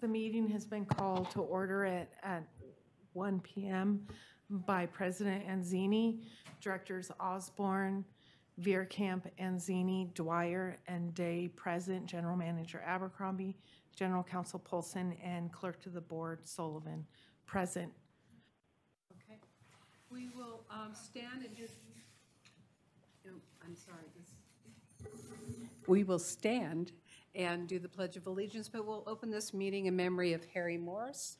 The meeting has been called to order at 1 p.m. by President Anzini, Directors Osborne, Veerkamp, Anzini, Dwyer, and Day present, General Manager Abercrombie, General Counsel Polson, and Clerk to the Board Sullivan present. Okay. We will stand and just, oh, I'm sorry. We will stand and do the Pledge of Allegiance, but we'll open this meeting in memory of Harry Morris,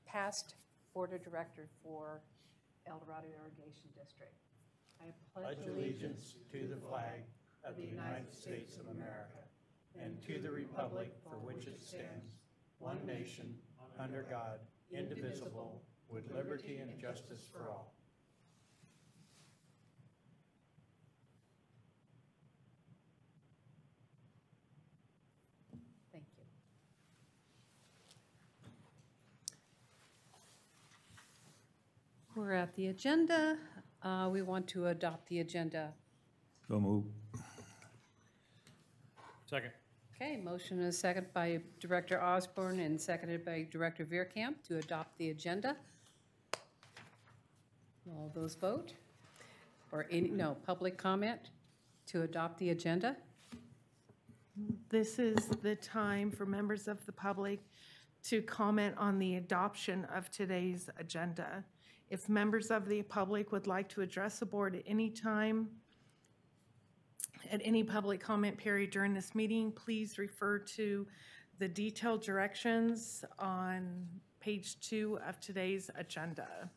past Board of Director for El Dorado Irrigation District. I pledge allegiance to the flag of the United States of America and to the republic for which it stands, one nation, under God, indivisible, with liberty and justice for all. Thank you. We're at the agenda. We want to adopt the agenda. So move. Second. Okay, motion and a second by Director Osborne and seconded by Director Veerkamp to adopt the agenda. All those vote? Or any, no, public comment to adopt the agenda? This is the time for members of the public to comment on the adoption of today's agenda. If members of the public would like to address the board at any time, at any public comment period during this meeting, please refer to the detailed directions on page 2 of today's agenda.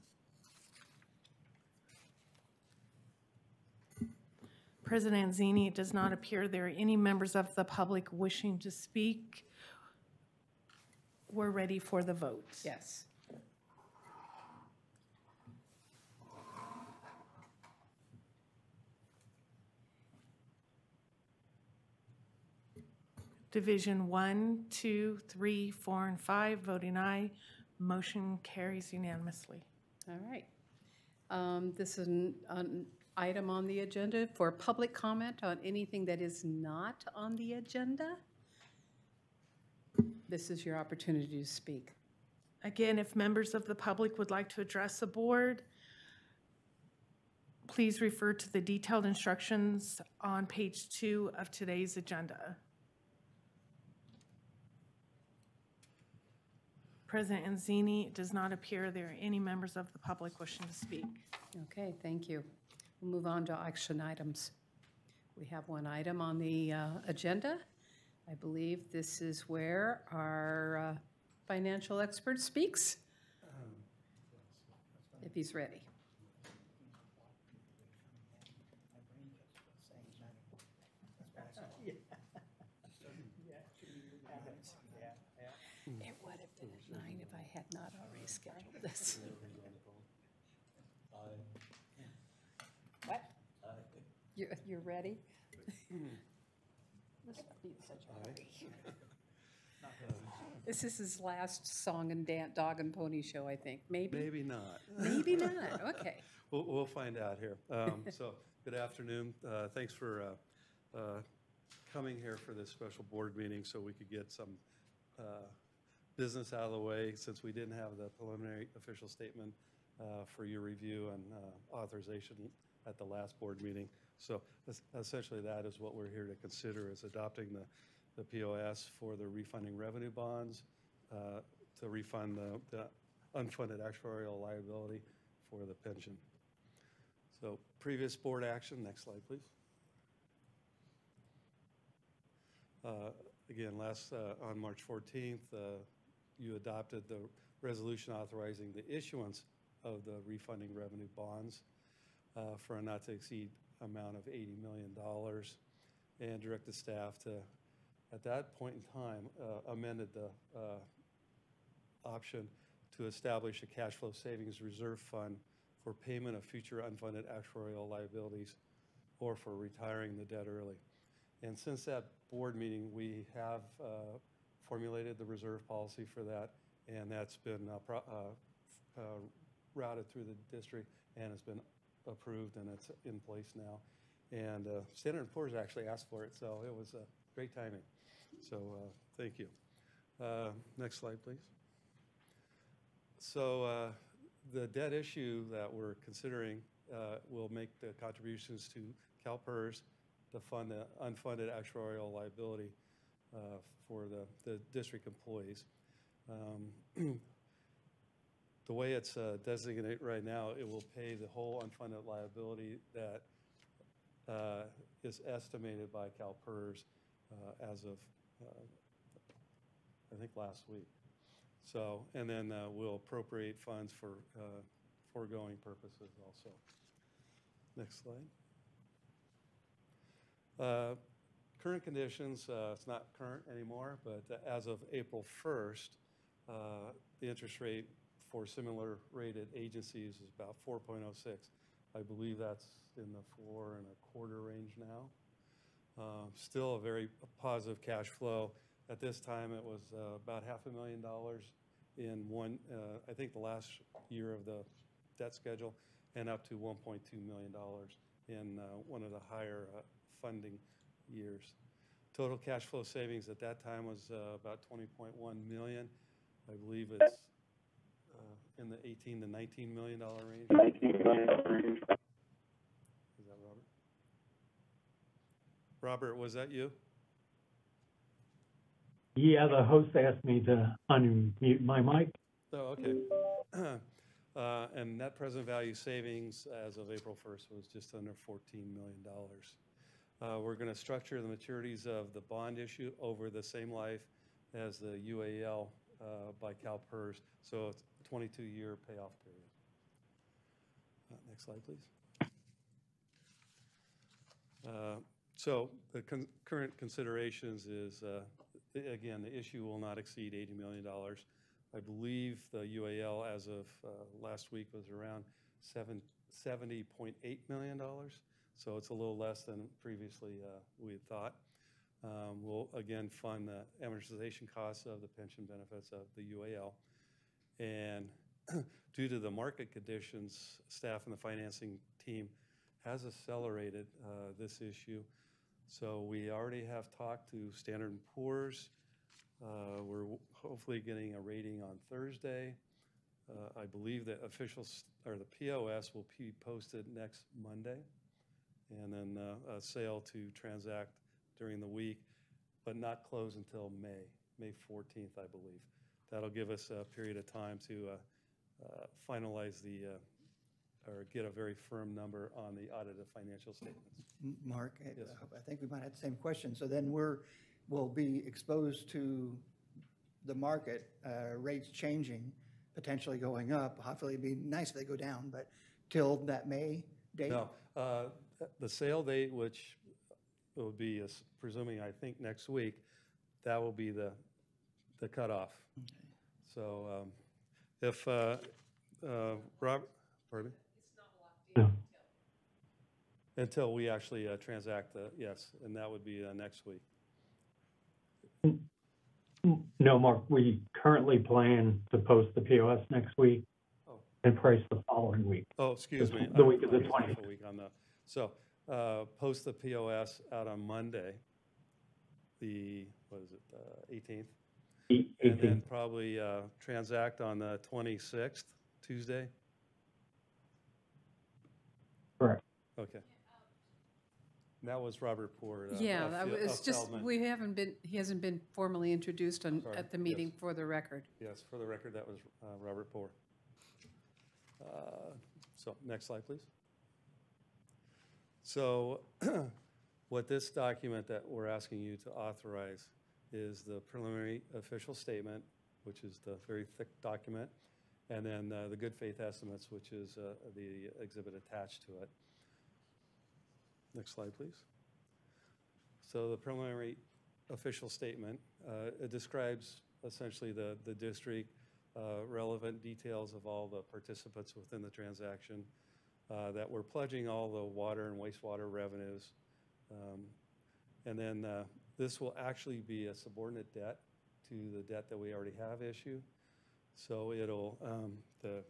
President Anzini, it does not appear there are any members of the public wishing to speak. We're ready for the vote. Yes. Division 1, 2, 3, 4, and 5, voting aye. Motion carries unanimously. All right. This is an item on the agenda for public comment on anything that is not on the agenda. This is your opportunity to speak. Again, if members of the public would like to address the board, please refer to the detailed instructions on page 2 of today's agenda. President Anzini, it does not appear there are any members of the public wishing to speak. Okay, thank you. We'll move on to action items. We have one item on the agenda. I believe this is where our financial expert speaks, if he's ready. It would have been at 9 if I had not already scheduled this. What? You're ready? Let's not be in such a hurry. This is his last song and dog and pony show, I think. Maybe? Maybe not. Maybe not. Okay. We'll find out here. So, good afternoon. Thanks for coming here for this special board meeting so we could get some business out of the way, since we didn't have the preliminary official statement for your review and authorization at the last board meeting. So essentially that is what we're here to consider, is adopting the POS for the refunding revenue bonds to refund the unfunded actuarial liability for the pension. So previous board action, next slide please. Again, on March 14th, you adopted the resolution authorizing the issuance of the refunding revenue bonds for a not to exceed amount of $80 million, and directed staff to, at that point in time, amended the option to establish a cash flow savings reserve fund for payment of future unfunded actuarial liabilities or for retiring the debt early. And since that board meeting, we have formulated the reserve policy for that, and that's been routed through the district and has been approved, and it's in place now. And Standard & Poor's actually asked for it, so it was great timing. So thank you. Next slide, please. So the debt issue that we're considering will make the contributions to CalPERS to fund the unfunded actuarial liability for the district employees. The way it's designated right now, it will pay the whole unfunded liability that is estimated by CalPERS as of, I think, last week. So, and then we'll appropriate funds for foregoing purposes also. Next slide. Current conditions, it's not current anymore, but as of April 1st, the interest rate for similar rated agencies is about 4.06. I believe that's in the 4.25 range now. Still a very positive cash flow. At this time, it was about $500,000 in one, I think the last year of the debt schedule, and up to $1.2 million in one of the higher funding years. Total cash flow savings at that time was about $20.1 million. I believe it's in the $18 to $19 million range. Is that Robert? Robert, was that you? Yeah, the host asked me to unmute my mic. Oh, okay. And net present value savings as of April 1st was just under $14 million. We're going to structure the maturities of the bond issue over the same life as the UAL by CalPERS, so it's a 22-year payoff period. Next slide, please. So the current considerations is, again, the issue will not exceed $80 million. I believe the UAL as of last week was around $70.8 million. So it's a little less than previously we had thought. We'll again fund the amortization costs of the pension benefits of the UAL. And due to the market conditions, staff and the financing team has accelerated this issue. So we already have talked to Standard & Poor's. We're hopefully getting a rating on Thursday. I believe the the POS will be posted next Monday, and then a sale to transact during the week, but not close until May 14th, I believe. That'll give us a period of time to finalize or get a very firm number on the audited financial statements. Mark, Yes. I think we might have the same question. So then we'll be exposed to the market rates changing, potentially going up. Hopefully, it'd be nice if they go down, but till that May date? No, the sale date, which will be, presuming, I think, next week, that will be the cutoff. Okay. So if, Robert, pardon me? No. Until we actually transact yes, and that would be next week. No, Mark, we currently plan to post the POS next week and price the following week. Oh, excuse me. The week of the I missed 20th. the week on the, so post the POS out on Monday, the, what is it, 18th? 18th. And then probably transact on the 26th, Tuesday? Correct. Okay. That was Robert Poor. Yeah, it's just, Feldman. he hasn't been formally introduced Sorry, at the meeting yes. for the record. Yes, for the record, that was Robert Poor. So next slide, please. So what this document that we're asking you to authorize is the preliminary official statement, which is the very thick document, and then the good faith estimates, which is the exhibit attached to it. Next slide, please. So the preliminary official statement, it describes essentially the district, relevant details of all the participants within the transaction, that we're pledging all the water and wastewater revenues. And then this will actually be a subordinate debt to the debt that we already have issued. So it'll, the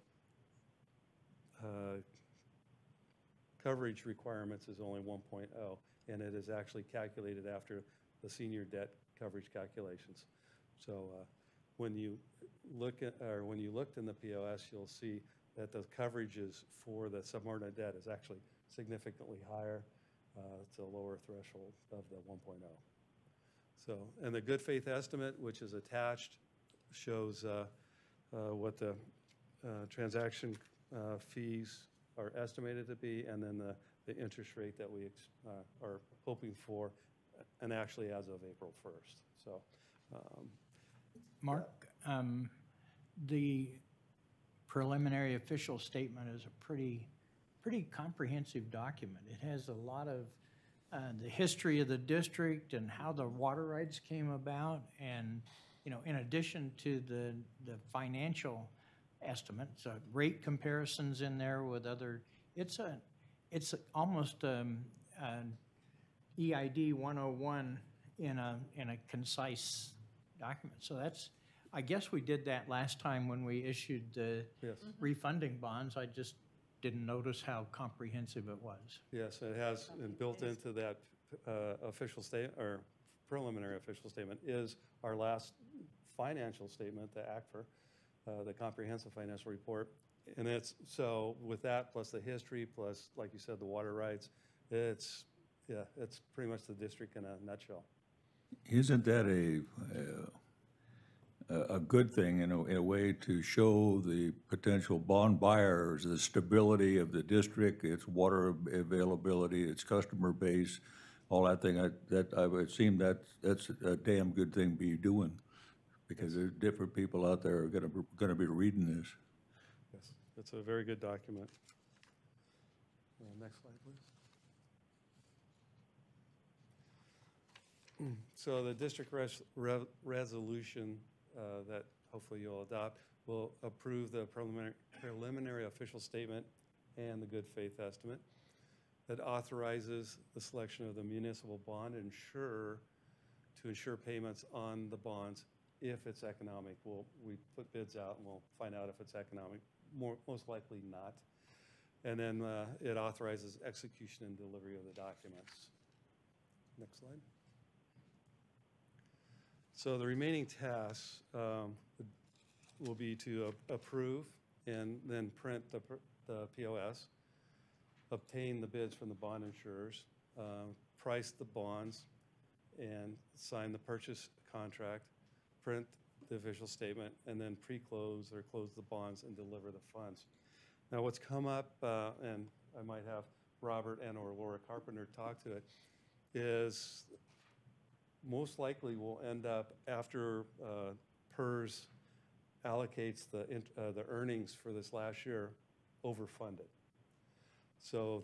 coverage requirements is only 1.0, and it is actually calculated after the senior debt coverage calculations. So when you look at, or when you looked in the POS, you'll see that the coverages for the subordinate debt is actually significantly higher. It's a lower threshold of the 1.0. So, and the good faith estimate, which is attached, shows what the transaction fees are estimated to be, and then the interest rate that we are hoping for, and actually as of April 1st. So, Mark, the preliminary official statement is a pretty comprehensive document. It has a lot of the history of the district and how the water rights came about, and in addition to the financial estimates, rate comparisons in there with other. It's almost an EID 101 in a concise document. So that's, I guess we did that last time when we issued the refunding bonds. I just didn't notice how comprehensive it was. yes, it has, and built into that official statement, or preliminary official statement, is our last financial statement, the ACFR, the comprehensive financial report. And it's, so with that, plus the history, plus, like you said, the water rights, it's pretty much the district in a nutshell. Isn't that a good thing in a way to show the potential bond buyers the stability of the district, its water availability, its customer base, all that thing? I would seem that's a damn good thing to be doing, because there's different people out there are gonna be reading this. Yes, it's a very good document. Next slide, please. So the district resolution that hopefully you'll adopt will approve the preliminary official statement and the good faith estimate that authorizes the selection of the municipal bond insurer to ensure payments on the bonds if it's economic. We put bids out and we'll find out if it's economic. Most likely not. And then it authorizes execution and delivery of the documents. Next slide. So the remaining tasks will be to approve and then print the POS, obtain the bids from the bond insurers, price the bonds, and sign the purchase contract, print the official statement, and then pre-close or close the bonds and deliver the funds. Now, what's come up, and I might have Robert and or Laura Carpenter talk to it, is most likely we'll end up, after PERS allocates the earnings for this last year, overfunded. So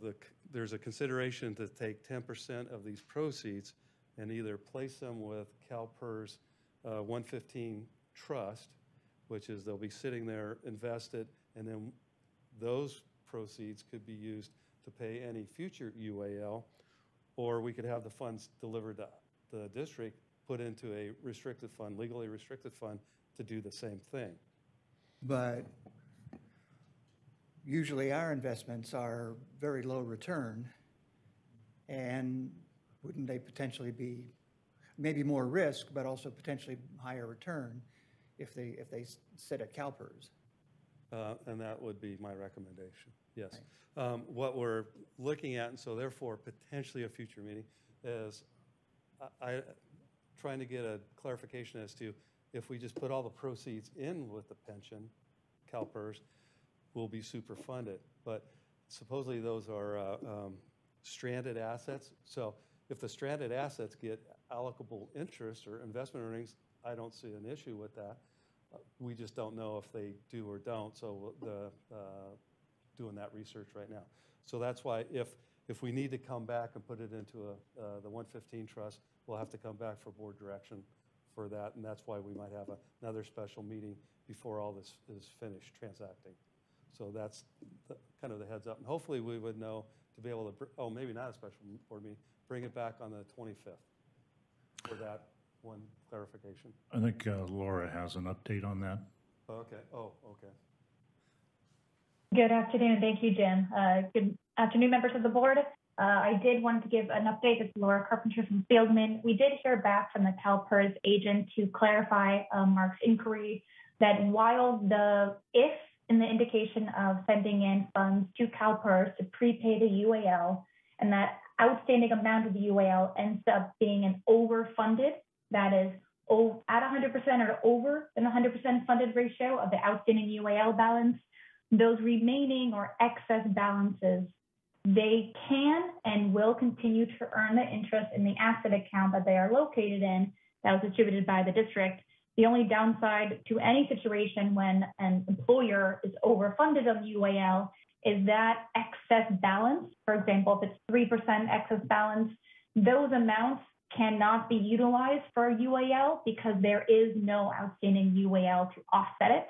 there's a consideration to take 10% of these proceeds and either place them with CalPERS 115 trust, which is they'll be sitting there invested, and then those proceeds could be used to pay any future UAL, or we could have the funds delivered to the district, put into a restricted fund, legally restricted fund, to do the same thing. But usually our investments are very low return, and wouldn't they potentially be maybe more risk, but also potentially higher return if they sit at CalPERS? And that would be my recommendation, yes. Right. What we're looking at, and so therefore potentially a future meeting, is trying to get a clarification as to if we just put all the proceeds in with the pension, CalPERS will be super funded. But supposedly those are stranded assets. So if the stranded assets get allocable interest or investment earnings, I don't see an issue with that. We just don't know if they do or don't, so doing that research right now. So that's why if we need to come back and put it into the 115 trust, we'll have to come back for board direction for that, and that's why we might have another special meeting before all this is finished transacting. So that's kind of the heads up. And hopefully we would know to be able to, maybe not a special board meeting, bring it back on the 25th for that one clarification. I think Laura has an update on that. Okay. Oh, okay. Good afternoon. Thank you, Jim. Good afternoon, members of the board. I did want to give an update. This is Laura Carpenter from Fieldman. We did hear back from the CalPERS agent to clarify Mark's inquiry that while the if in the indication of sending in funds to CalPERS to prepay the UAL, and that outstanding amount of the UAL ends up being an overfunded, that is at 100% or over an 100% funded ratio of the outstanding UAL balance, those remaining or excess balances, they can and will continue to earn the interest in the asset account that they are located in that was distributed by the district. The only downside to any situation when an employer is overfunded on UAL is that excess balance. For example, if it's 3% excess balance, those amounts cannot be utilized for UAL because there is no outstanding UAL to offset it.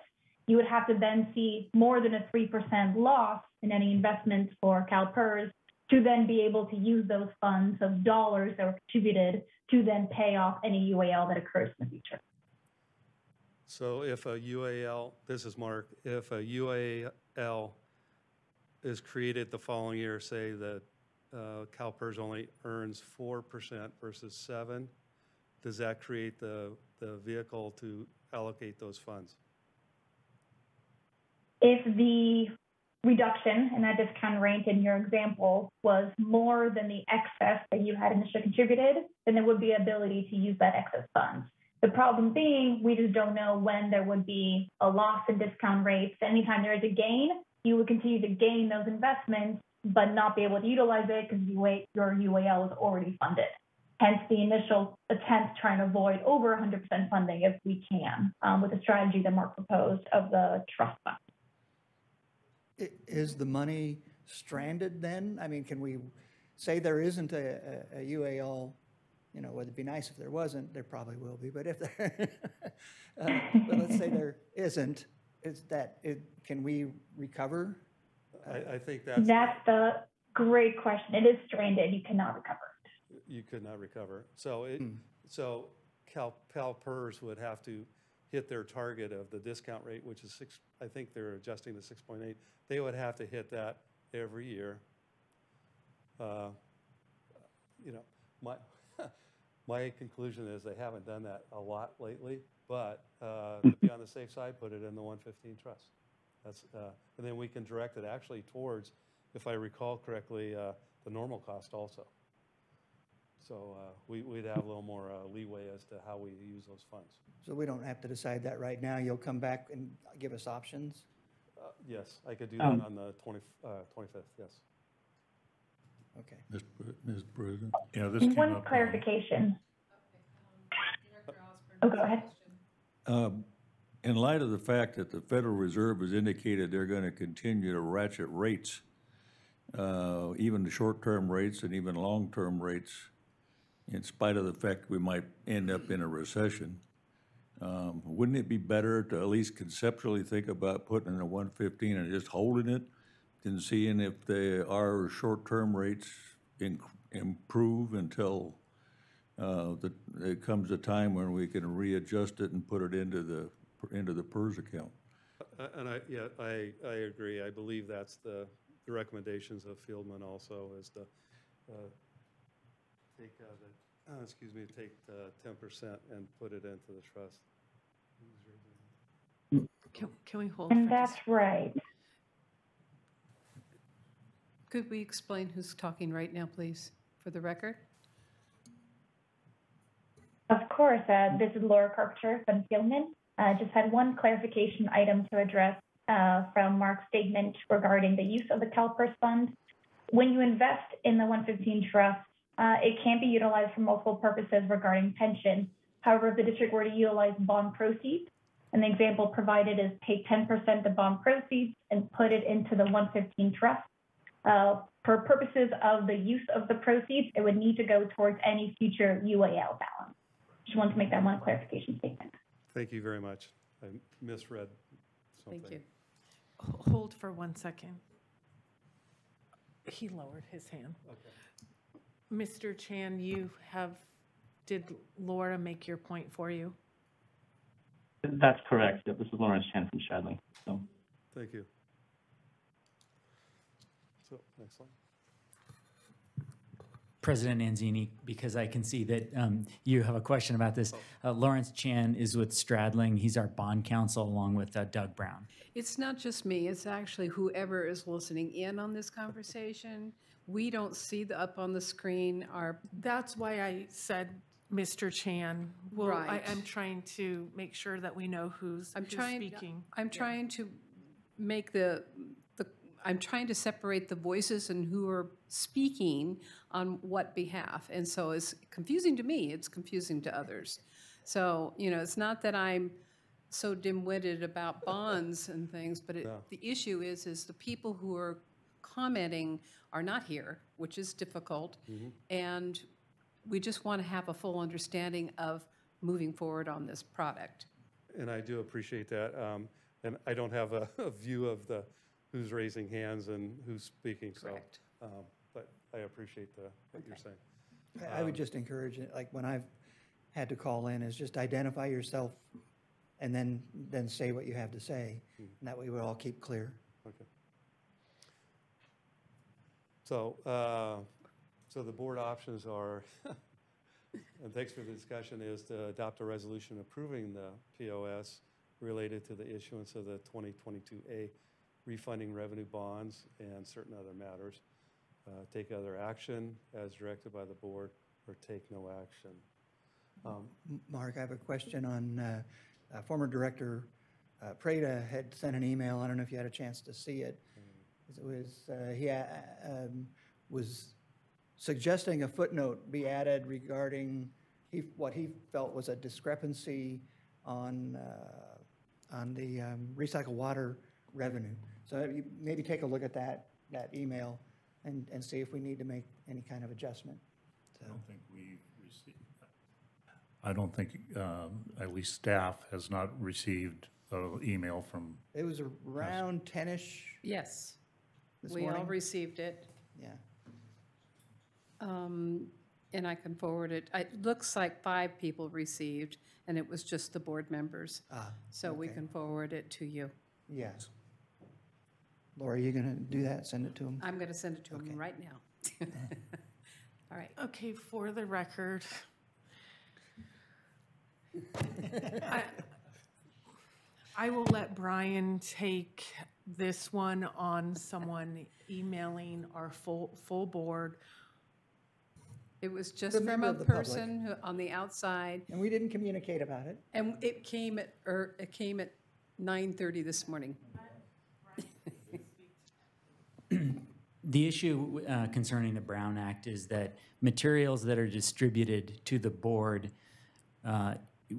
You would have to then see more than a 3% loss in any investments for CalPERS to then be able to use those funds of dollars that were contributed to then pay off any UAL that occurs in the future. So if a UAL, this is Mark, if a UAL is created the following year, say that CalPERS only earns 4% versus 7%, does that create the vehicle to allocate those funds? If the reduction in that discount rate in your example was more than the excess that you had initially contributed, then there would be ability to use that excess funds. The problem being, we just don't know when there would be a loss in discount rates. Anytime there is a gain, you would continue to gain those investments, but not be able to utilize it because your UAL is already funded. Hence the initial attempt trying to avoid over 100% funding if we can, with the strategy that Mark proposed of the trust fund. Is the money stranded then? I mean, can we say there isn't a UAL? You know, it'd be nice if there wasn't. There probably will be, but if there, but let's say there isn't, can we recover? I think that's the great question. It is stranded. You cannot recover it. You could not recover. So so CalPERS would have to hit their target of the discount rate, which is 6. I think they're adjusting to 6.8. They would have to hit that every year. You know, my conclusion is they haven't done that a lot lately, but to be on the safe side, put it in the 115 trust. That's and then we can direct it actually towards, if I recall correctly, the normal cost also. So we'd have a little more leeway as to how we use those funds. So we don't have to decide that right now. You'll come back and give us options? Yes, I could do that on the 25th, yes. Okay. Mr. President? Yeah, this came One up. clarification. Director Osborne. Oh, go ahead. In light of the fact that the Federal Reserve has indicated they're going to continue to ratchet rates, even the short-term rates and even long-term rates, in spite of the fact we might end up in a recession, wouldn't it be better to at least conceptually think about putting in a 115 and just holding it and seeing if our short-term rates improve until it comes a time when we can readjust it and put it into the PERS account? And I agree. I believe that's the recommendations of Fieldman also, is to take take 10% and put it into the trust. Can we hold? And for that's just- right. Could we explain who's talking right now, please, for the record? Of course. This is Laura Carpenter from Fieldman. Just had one clarification item to address from Mark's statement regarding the use of the CalPERS fund. When you invest in the 115 trust, it can be utilized for multiple purposes regarding pension. However, if the district were to utilize bond proceeds, and the example provided is take 10% of bond proceeds and put it into the 115 trust, for purposes of the use of the proceeds, it would need to go towards any future UAL balance. Just wanted to make that one clarification statement. Thank you very much. I misread something. Thank you. Hold for 1 second. He lowered his hand. Okay. Mr. Chan, did Laura make your point for you? That's correct. This is Lawrence Chan from Shadley. So. Thank you. So, next slide. President Anzini, because I can see that you have a question about this. Lawrence Chan is with Stradling. He's our bond counsel along with Doug Brown. It's not just me, it's actually whoever is listening in on this conversation. We don't see up on the screen our, That's why I said Mr. Chan. Well, Right. I'm trying to make sure that we know who's speaking. I'm trying to make I'm trying to separate the voices and who are speaking on what behalf. And so it's confusing to me, it's confusing to others. So, you know, it's not that I'm so dim-witted about bonds and things, but the issue is the people who are commenting are not here, which is difficult. And we just want to have a full understanding of moving forward on this product. And I do appreciate that. And I don't have a view of who's raising hands and who's speaking, so. Correct. But I appreciate what you're saying. I would just encourage it, like when I've had to call in, is just identify yourself and then say what you have to say. And that way we'll all keep clear. Okay. So, so the board options are, and thanks for the discussion, is to adopt a resolution approving the POS related to the issuance of the 2022A refunding revenue bonds and certain other matters. Take other action as directed by the board, or take no action. Mark, I have a question on former Director Prada had sent an email. I don't know if you had a chance to see it. It was, he was suggesting a footnote be added regarding what he felt was a discrepancy on the recycled water revenue. So you maybe take a look at that email and see if we need to make any kind of adjustment. So. I don't think we received, I don't think, at least staff has not received an email from. It was around 10-ish. Yes, This we all morning? received it. Yeah. And I can forward it. It looks like 5 people received, and it was just the board members. So we okay. can forward it to you. Yes. Laura, are you going to do that? Send it to him? I'm going to send it to Okay. them right now. All right. Okay, for the record, I will let Brian take this one on someone emailing our full board. It was just The from member a of the public. person on the outside, And we didn't communicate about it. and it came at 9:30 this morning. The issue concerning the Brown Act is that materials that are distributed to the board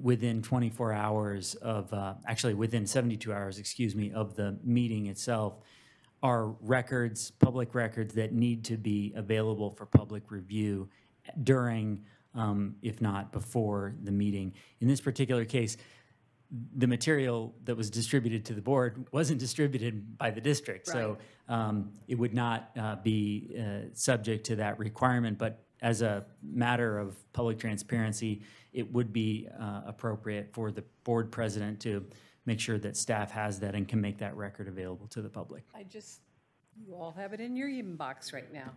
within 24 hours of, actually within 72 hours, excuse me, of the meeting itself are records, public records that need to be available for public review during, if not before the meeting. In this particular case, the material that was distributed to the board wasn't distributed by the district. So it would not be subject to that requirement, but as a matter of public transparency, it would be appropriate for the board president to make sure that staff has that and can make that record available to the public. You all have it in your inbox right now.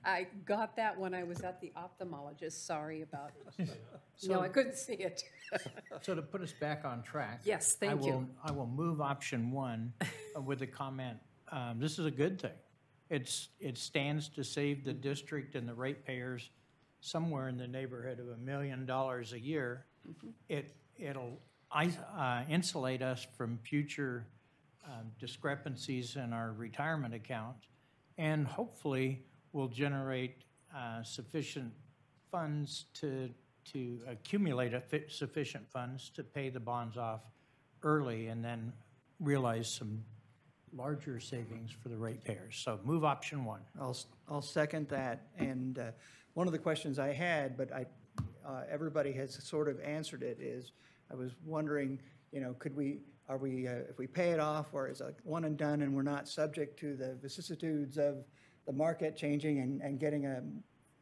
I got that when I was at the ophthalmologist. Sorry about it. No, I couldn't see it. So to put us back on track. Yes, thank you. I will move option 1 with the comment, this is a good thing. It stands to save the district and the ratepayers somewhere in the neighborhood of $1 million a year. It'll insulate us from future discrepancies in our retirement account, and hopefully will generate sufficient funds to accumulate sufficient funds to pay the bonds off early and then realize some larger savings for the ratepayers. So move option 1. I'll second that. And one of the questions I had, but everybody has sort of answered it, is I was wondering, you know, if we pay it off, or is it one and done and we're not subject to the vicissitudes of the market changing and getting a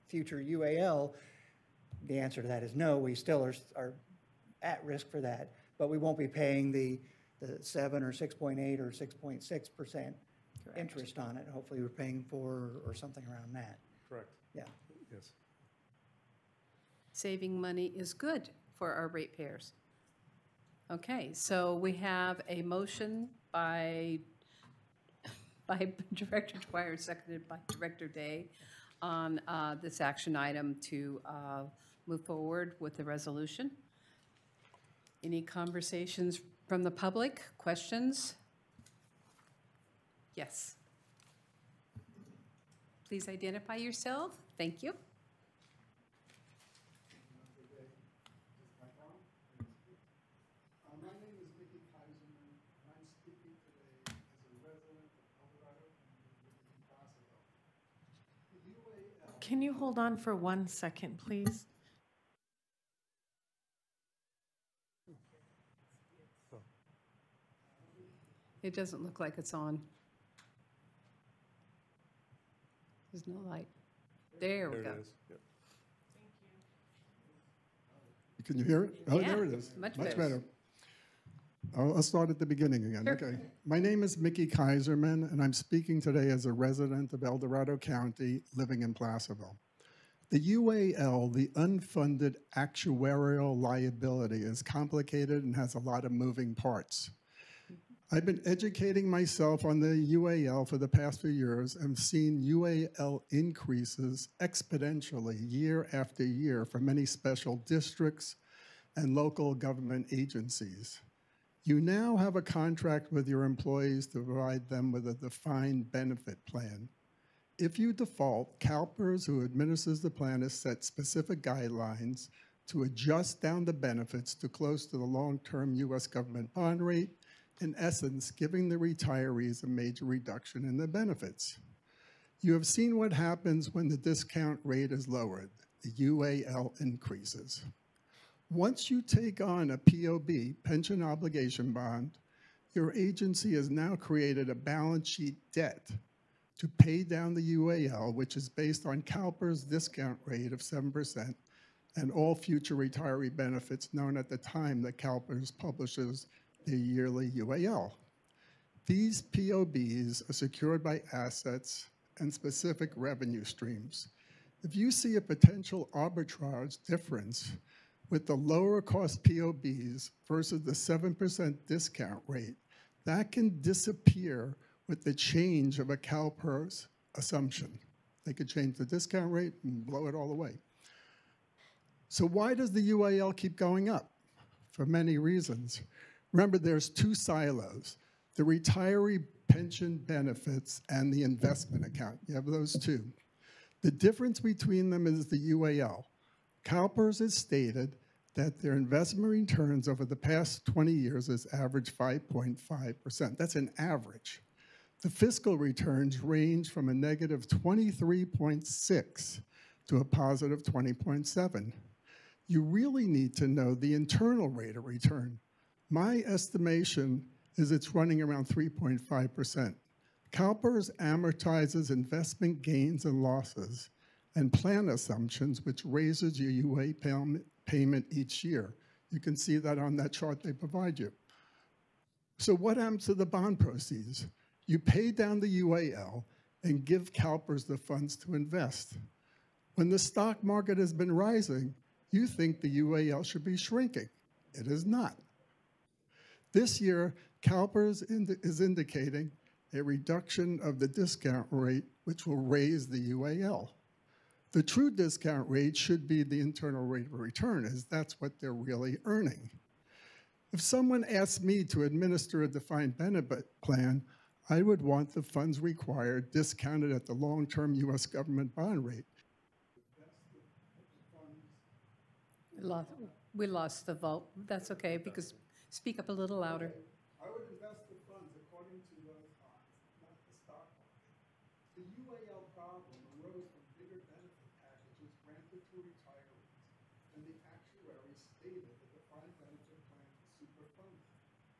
future UAL? The answer to that is no. We still are at risk for that, but we won't be paying the 7 or 6.8 or 6.6% interest on it. Hopefully we're paying 4 or something around that. Correct. Yeah. Yes. Saving money is good for our ratepayers. Okay, so we have a motion by Director Dwyer, seconded by Director Day, on this action item to move forward with the resolution. Any conversations from the public? Questions? Yes. Please identify yourself. Thank you. My name is Mickey Kaiserman, and I'm speaking today as a resident of El Dorado and in Placerville. The UAL. Can you hold on for 1 second, please? It doesn't look like it's on. There's no light. There we There go. it is. Yep. Can you hear it? Oh, Yeah, there it is. much Much better. better. I'll start at the beginning again. Sure. Okay. My name is Mickey Kaiserman, and I'm speaking today as a resident of El Dorado County, living in Placerville. The UAL, the unfunded actuarial liability, is complicated and has a lot of moving parts. I've been educating myself on the UAL for the past few years and seen UAL increases exponentially year after year for many special districts and local government agencies. You now have a contract with your employees to provide them with a defined benefit plan. If you default, CalPERS, who administers the plan, has set specific guidelines to adjust down the benefits to close to the long-term U.S. government bond rate, in essence, giving the retirees a major reduction in their benefits. You have seen what happens when the discount rate is lowered. The UAL increases. Once you take on a POB, pension obligation bond, your agency has now created a balance sheet debt to pay down the UAL, which is based on CalPERS' discount rate of 7% and all future retiree benefits known at the time that CalPERS publishes the yearly UAL. These POBs are secured by assets and specific revenue streams. If you see a potential arbitrage difference with the lower cost POBs versus the 7% discount rate, that can disappear with the change of a CalPERS assumption. They could change the discount rate and blow it all away. So why does the UAL keep going up? For many reasons. Remember, there's two silos, the retiree pension benefits and the investment account. You have those two. The difference between them is the UAL. CalPERS has stated that their investment returns over the past 20 years has averaged 5.5%. That's an average. The fiscal returns range from a negative 23.6 to a positive 20.7. You really need to know the internal rate of return. My estimation is it's running around 3.5%. CalPERS amortizes investment gains and losses and plan assumptions, which raises your UA payment each year. You can see that on that chart they provide you. So what happens to the bond proceeds? You pay down the UAL and give CalPERS the funds to invest. When the stock market has been rising, you think the UAL should be shrinking. It is not. This year, CalPERS is indicating a reduction of the discount rate, which will raise the UAL. The true discount rate should be the internal rate of return, as that's what they're really earning. If someone asked me to administer a defined benefit plan, I would want the funds required discounted at the long-term U.S. government bond rate. We lost the vote. That's okay, because speak up a little louder. I would invest the funds according to those bonds, not the stock market. The UAL problem arose from bigger benefit packages granted to retirees, and the actuary stated the defined benefit plan was superfunded.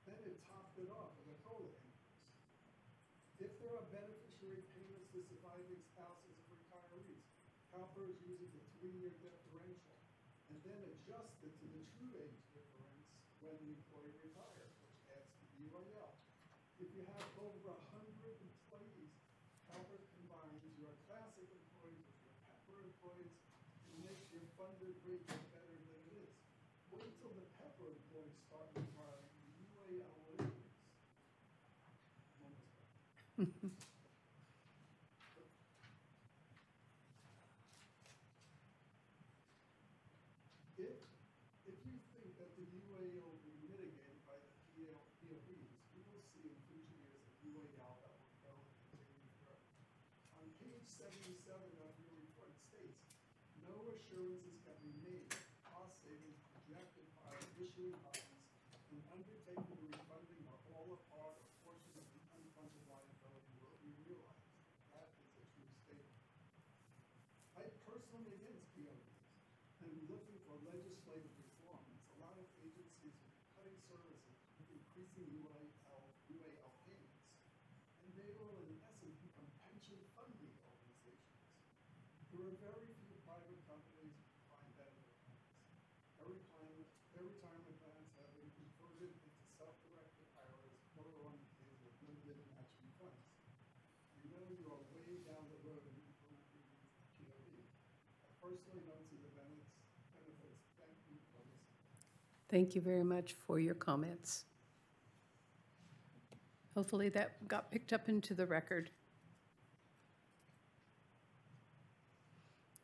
Then it topped it off with a COLA increase. If there are beneficiary payments to surviving spouses of retirees, CalPERS uses a 3-year differential and then adjusts it to the true age difference when the employee retires, which adds to the UAL. If you have over 100 employees, CalPERS combines your classic employees with your PEPR employees unfunded rate is better than it is. Wait till the Pepper employees start retiring, the UAL will increase. If you think that the UAL will be mitigated by the POVs, we will see in future years a UAL that will grow and continue to grow. On page 77 of your report, it states, no assurances can be made cost savings projected by issuing bonds and undertaking the refunding of all or part or portion of the unfunded liability will be realized. That is a true statement. I personally against POVs and looking for legislative reforms. A lot of agencies are cutting services, increasing UAL payments, and they will in essence become pension funding organizations. There are very few private companies who find benefit plans. Their retirement plans have been converted into self-directed IRAs or on with limited matching funds. I know you are way down the road in implementing POV. I personally don't see the benefits. Thank you for listening. Thank you very much for your comments. Hopefully that got picked up into the record.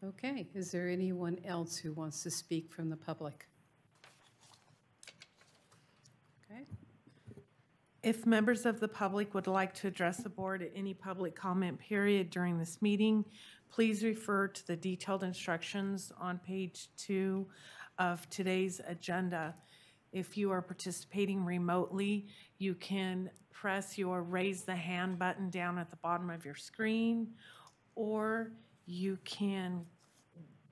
Okay, is there anyone else who wants to speak from the public? Okay. If members of the public would like to address the board at any public comment period during this meeting, please refer to the detailed instructions on page 2 of today's agenda. If you are participating remotely, you can press your raise the hand button down at the bottom of your screen, or you can,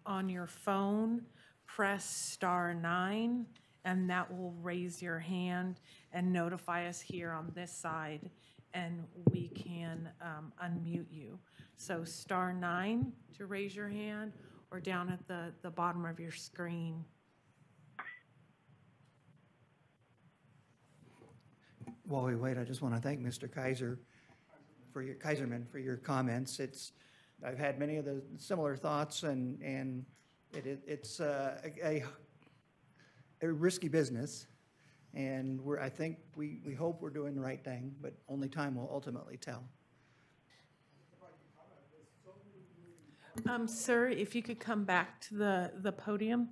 on your phone, press *9, and that will raise your hand and notify us here on this side, and we can unmute you. So *9 to raise your hand, or down at the bottom of your screen. While we wait, I just want to thank Mr. Kaiserman for your comments. I've had many of the similar thoughts, and it's a risky business, and I think we hope we're doing the right thing, but only time will ultimately tell. Sir, if you could come back to the podium.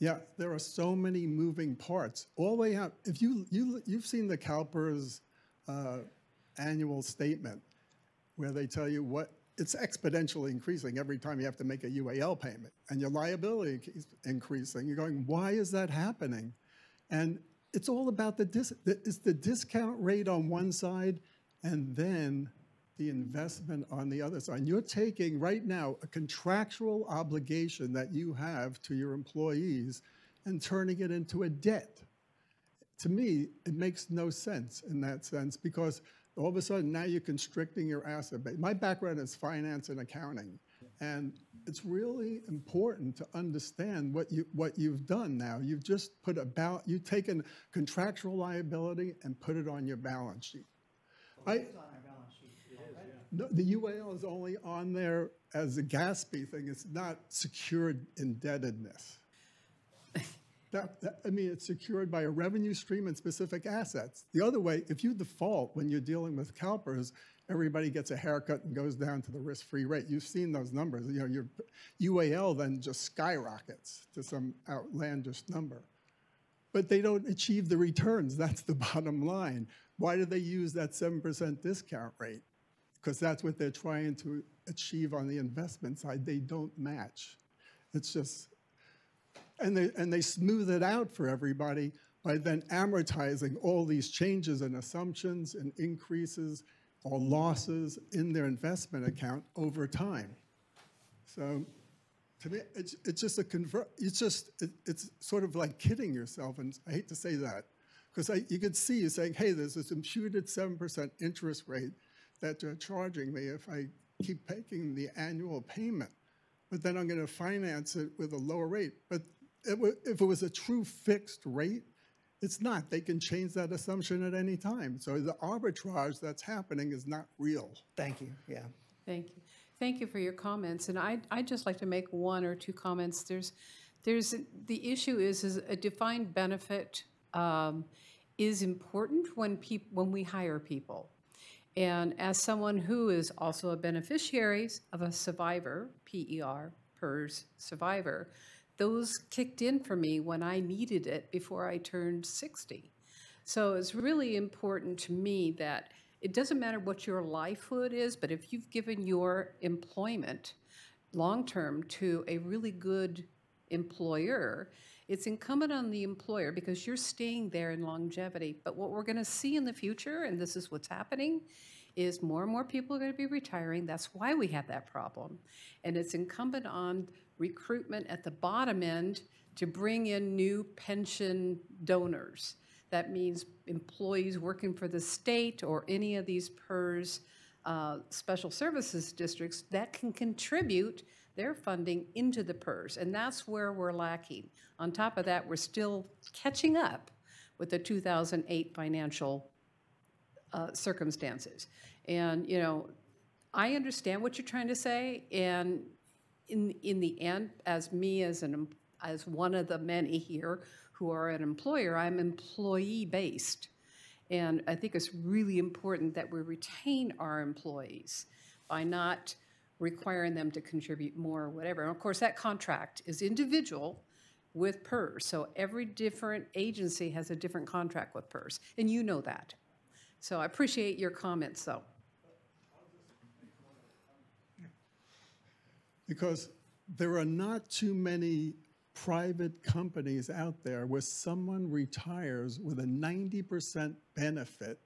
Yeah, there are so many moving parts. All they have, if you've seen the CalPERS annual statement, where they tell you what it's exponentially increasing every time you have to make a UAL payment, and your liability keeps increasing. You're going, why is that happening? And it's all about it's the discount rate on one side, and then the investment on the other side. And you're taking right now a contractual obligation that you have to your employees and turning it into a debt. To me, it makes no sense in that sense, because all of a sudden now you're constricting your asset base. My background is finance and accounting, and it's really important to understand what you've done now. You've just you've taken contractual liability and put it on your balance sheet. No, the UAL is only on there as a GASP thing. It's not secured indebtedness. I mean, it's secured by a revenue stream and specific assets. The other way, if you default when you're dealing with CalPERS, everybody gets a haircut and goes down to the risk-free rate. You've seen those numbers. You know, your UAL then just skyrockets to some outlandish number. But they don't achieve the returns. That's the bottom line. Why do they use that 7% discount rate? Because that's what they're trying to achieve on the investment side. They don't match. It's just, and they smooth it out for everybody by then amortizing all these changes in assumptions and increases or losses in their investment account over time. So to me, it's just it's sort of like kidding yourself, and I hate to say that, because you could see you saying, hey, there's this imputed 7% interest rate that they're charging me if I keep making the annual payment, but then I'm going to finance it with a lower rate. But if it was a true fixed rate, it's not. They can change that assumption at any time. So the arbitrage that's happening is not real. Thank you, yeah. Thank you. thank you for your comments, and I'd just like to make one or two comments. The issue is a defined benefit is important when we hire people. And as someone who is also a beneficiary of a survivor, PER, PERS survivor, those kicked in for me when I needed it before I turned 60. So it's really important to me that it doesn't matter what your livelihood is, but if you've given your employment long-term to a really good employer, it's incumbent on the employer because you're staying there in longevity. But what we're going to see in the future, and this is what's happening, is more and more people are going to be retiring. That's why we have that problem. And it's incumbent on recruitment at the bottom end to bring in new pension donors. That means employees working for the state or any of these PERS special services districts that can contribute their funding into the PERS, and that's where we're lacking. On top of that, we're still catching up with the 2008 financial circumstances. And, you know, I understand what you're trying to say, and in the end, as one of the many here who are an employer, I'm employee-based. And I think it's really important that we retain our employees by not requiring them to contribute more or whatever. And of course, that contract is individual with PERS. So every different agency has a different contract with PERS, and you know that. So I appreciate your comments, though. Because there are not too many private companies out there where someone retires with a 90% benefit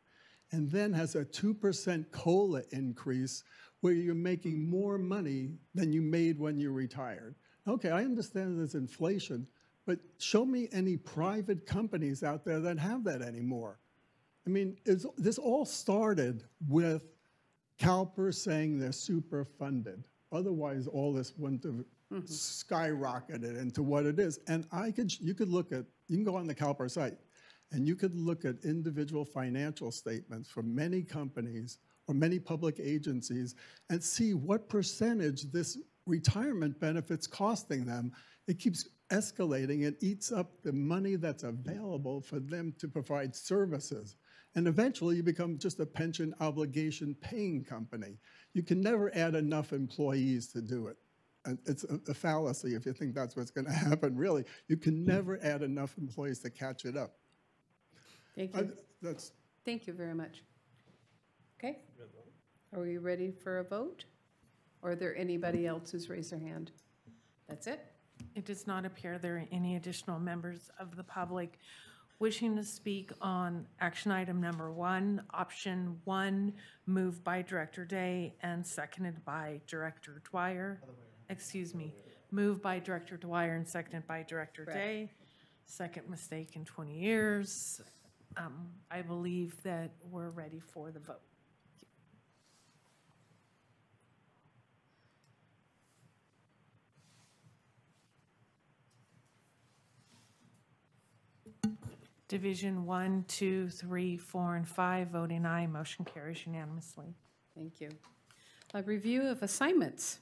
and then has a 2% COLA increase where you're making more money than you made when you retired. Okay, I understand there's inflation, but show me any private companies out there that have that anymore. I mean, this all started with CalPERS saying they're super funded. Otherwise, all this wouldn't have skyrocketed into what it is. And you can go on the CalPERS site, and you could look at individual financial statements from many companies or many public agencies and see what percentage this retirement benefit's costing them. It keeps escalating. It eats up the money that's available for them to provide services. And eventually you become just a pension obligation paying company. You can never add enough employees to do it. And it's a fallacy if you think that's what's going to happen, really. You can never add enough employees to catch it up. Thank you. Thank you very much. Okay. Are we ready for a vote? Or are there anybody else who's raised their hand? That's it? It does not appear there are any additional members of the public wishing to speak on action item number 1, option 1, moved by Director Day and seconded by Director Dwyer. Excuse me, moved by Director Dwyer and seconded by Director Day. Second mistake in 20 years. I believe that we're ready for the vote. Division 1, 2, 3, 4, and 5, voting aye, motion carries unanimously. Thank you. A review of assignments.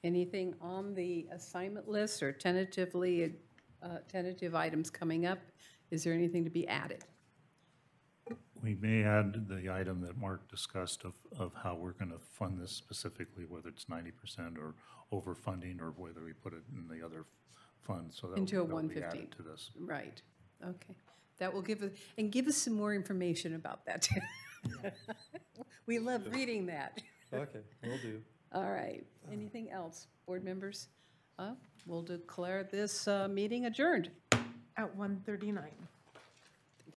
Anything on the assignment list or tentative items coming up? Is there anything to be added? We may add the item that Mark discussed of how we're going to fund this specifically, whether it's 90% or overfunding or whether we put it in the other fund. So that Into a will be 115 added to this. Right. Okay. That will give us some more information about that. We love reading that. Okay, will do. All right. Anything else, board members? We'll declare this meeting adjourned. At 1:39.